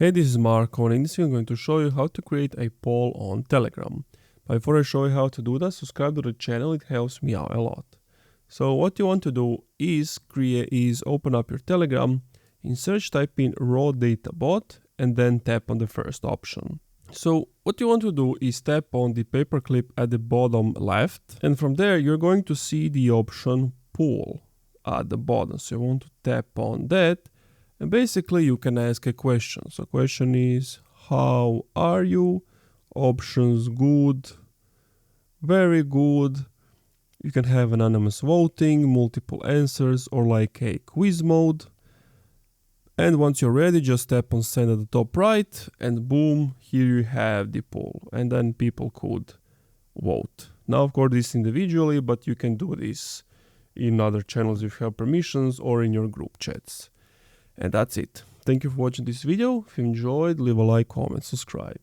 Hey, this is Marko, and in this video I'm going to show you how to create a poll on Telegram. But before I show you how to do that, subscribe to the channel, it helps me out a lot. So what you want to do is open up your Telegram, in search type in raw data bot, and then tap on the first option. So what you want to do is tap on the paperclip at the bottom left, and from there you're going to see the option poll at the bottom. So you want to tap on that. And basically you can ask a question. So question is, how are you? Options, good, very good. You can have anonymous voting, multiple answers, or like a quiz mode. And once you're ready, just tap on send at the top right, and boom, here you have the poll. And then people could vote. Now, of course, this individually, but you can do this in other channels if you have permissions or in your group chats. And that's it. Thank you for watching this video. If you enjoyed, leave a like, comment, subscribe.